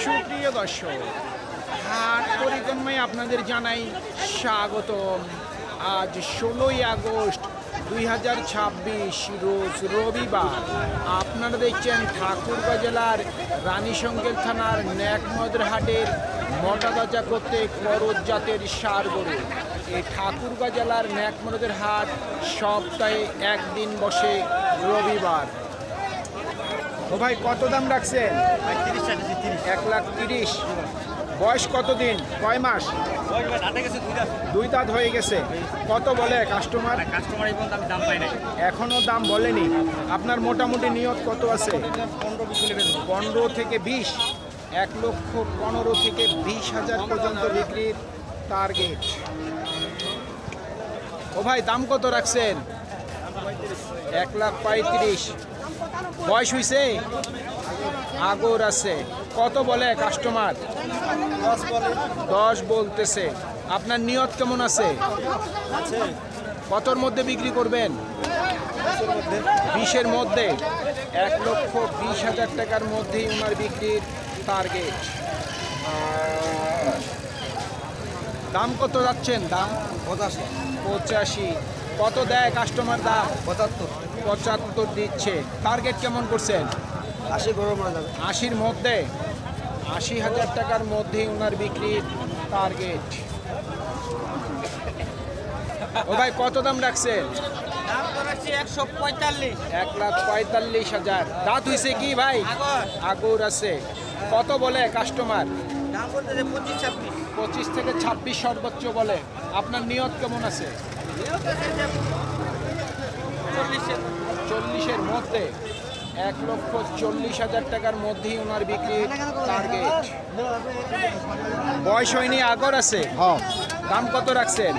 সুপ্রিয় দর্শক, হাট পরিক্রমায় আপনাদের জানাই স্বাগতম। আজ 16ই আগস্ট 2026 রোজ রবিবার। আপনারা দেখছেন ঠাকুরগাঁ জেলার রানীশঙ্কেল থানার ন্যাকমদের হাটের মোটা তাজা করতে করজ জাতের ষাঁড় গরু। এই ঠাকুরগাঁ জেলার ন্যাকমদের হাট সপ্তাহে একদিন বসে রবিবার। ও ভাই, কত দাম রাখছেন? 1,30,000। বয়স কতদিন, কয় মাস? দুই দাঁত হয়ে গেছে। কত বলে কাস্টমার? এখনো দাম বলেনি। আপনার মোটামুটি নিয়ত কত আছে? 15 থেকে 20। 1,15,000 থেকে 20,000 পর্যন্ত বিক্রির টার্গেট। ও ভাই, দাম কত রাখছেন? 1,35,000। বয়স হয়েছে? আগর আছে। কত বলে কাস্টমার? 10 বলতেছে। আপনার নিয়ত কেমন আছে? কতর মধ্যে বিক্রি করবেন? 20-এর মধ্যে। 1,20,000 টাকার মধ্যেই ওনার বিক্রির টার্গেট। দাম কত যাচ্ছেন? দাম 85। কত দেয় কাস্টমার? দাম 75 দিচ্ছে। টার্গেট কেমন করছেন? 80-র মধ্যে। 80,000 টাকার মধ্যেই ওনার বিক্রির টার্গেট। ও ভাই, কত দাম রাখছেন? 1,45,000। দাঁত হয়েছে কি ভাই? আগর আছে। কত বলে কাস্টমার? 25 থেকে 26 সর্বোচ্চ বলে। আপনার নিয়ত কেমন আছে? 40-এর মধ্যে। 1,40,000 টাকার মধ্যেই ওনার বিক্রির টার্গেট। বয়স হয়নি, আগর আছে। দাম কত রাখছেন?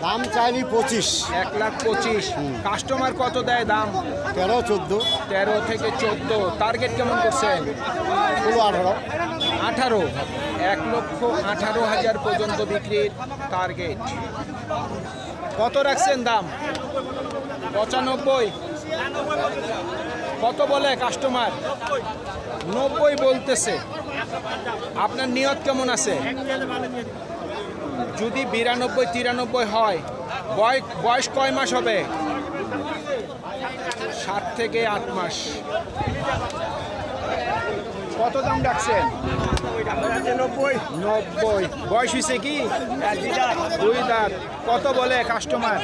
দাম চাইনি 25। 1,25,000। কাস্টমার কত দেয় দাম? 13-14। 13 থেকে 14। টার্গেট কেমন করছেন? 16-18। 18। 1,18,000 পর্যন্ত বিক্রির টার্গেট। কত রাখছেন দাম? 95। কত বলে কাস্টমার? 90 বলতেছে। আপনার নিয়ত কেমন আছে? যদি 92-93 হয়, বয়স কয় মাস হবে? 7 থেকে 8 মাস। কত দাম রাখছেন? 90। বয়স হয়েছে কি? 2 দাঁত। কত বলে কাস্টমার?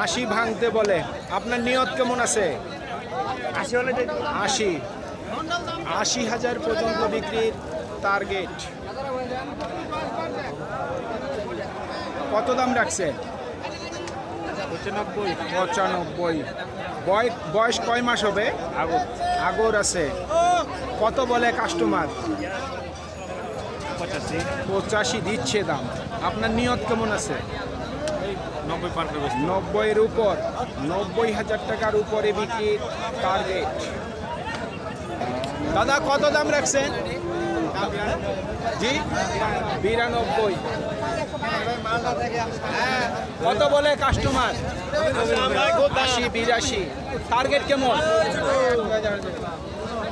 80 ভাঙতে বলে। আপনার নিয়ত কেমন আছে? 80,000 পর্যন্ত বিক্রির টার্গেট। কত দাম রাখছেন? 95। বয়স কয় মাস হবে? আগর আছে। কত বলে কাস্টমার? 85 দিচ্ছে দাম। আপনার নিয়ত কেমন আছে? 90-এর উপর। 90,000 টাকার উপরে বিক্রির টার্গেট। দাদা, কত দাম রাখছেন? জি, 92। কত বলে কাস্টমার? 80-82। টার্গেট কেমন?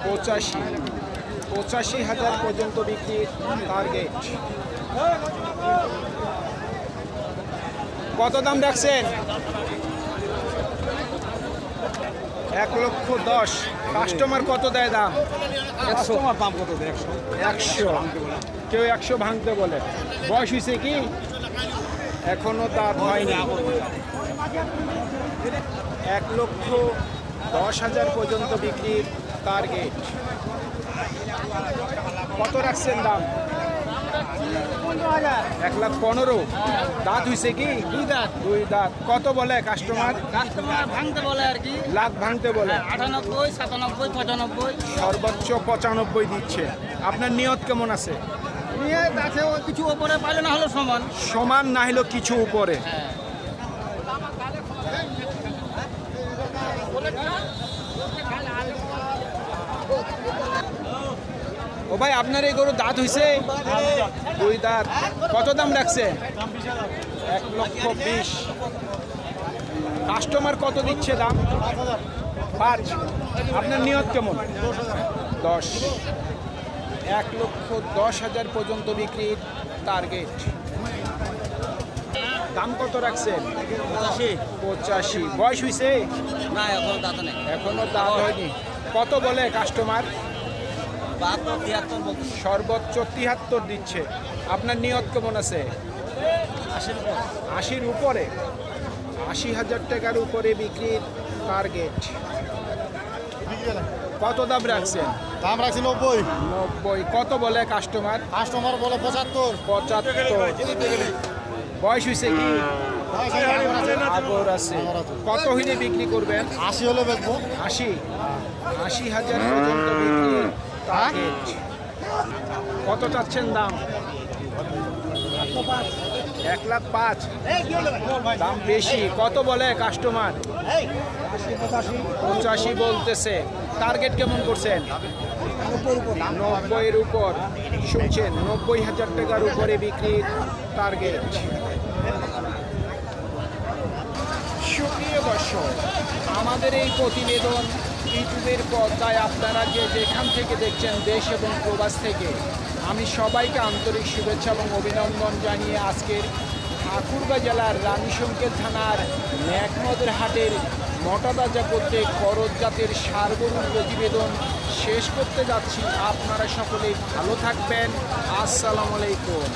85,000 পর্যন্ত বিক্রির টার্গেট। কত দাম রাখছেন? 1,10,000। কাস্টমার কত দেয় দাম? 100। কেউ 100 ভাঙতে বলে। বয়স হয়েছে কি? এখনো দাঁত হয়নি। 1,10,000 পর্যন্ত বিক্রির টার্গেট। কত রাখছেন দাম? 1,15,000। দাঁত হয়েছে কি? 2 দাঁত। কত বলে কাস্টমার? ভাঙতে বলে আর কি। লাখ ভাঙতে বলে। 98, 97, 95। সর্বোচ্চ 95 দিচ্ছে। আপনার নিয়ত কেমন আছে? নিয়ে আছে কিছু ওপরে পাইলে না হলো সমান। সমান না হলেও কিছু উপরে। ও ভাই, আপনার এই গরু দাঁত হইছে? 2 দাঁত। কত দাম রাখছে? 1,20,000। কাস্টমার কত দিচ্ছে দাম? 5। আপনার নিয়ত কেমন? 10। 1,10,000 পর্যন্ত বিক্রির টার্গেট। দাম কত রাখছেন? 85। বয়স হয়েছে? না এখন দাঁত নেই এখনো দাম হয়নি। কত বলে কাস্টমার? 72-73 বলতে সর্বোচ্চ 73 দিচ্ছে। আপনার নিয়ত কেমন আছে? 80-র উপরে। 80,000 টাকার উপরে বিক্রির টার্গেট। কত দাম রাখছেন? দাম রাখছি 90। 90। কত বলে কাস্টমার? কাস্টমার বলে 75। 75। বয়স হয়েছে কি? আগর আছে। কত হইলে বিক্রি করবেন? 80 হলে বেচবো। 80,000 পর্যন্ত বিক্রির টার্গেট। কত চাচ্ছেন দাম? 1,05,000। দাম বেশি। কত বলে কাস্টমার? 85 বলতেছে। টার্গেট কেমন করছেন? 90-এর উপর। শুনছেন, 90,000 টাকার উপরে বিক্রির টার্গেট। সুপ্রিয় দর্শক, আমাদের এই প্রতিবেদন ইউটিউবের পর্দায় আপনারা যেখান থেকে দেখছেন, দেশ এবং প্রবাস থেকে, আমি সবাইকে আন্তরিক শুভেচ্ছা এবং অভিনন্দন জানিয়ে আজকের ঠাকুরগাঁ জেলার রানীশঙ্কেল থানার ন্যাকনদের হাটের মোটাতাজা করতে করজ জাতের ষাঁড় গরুর প্রতিবেদন শেষ করতে যাচ্ছি। আপনারা সকলেই ভালো থাকবেন। আসসালামু আলাইকুম।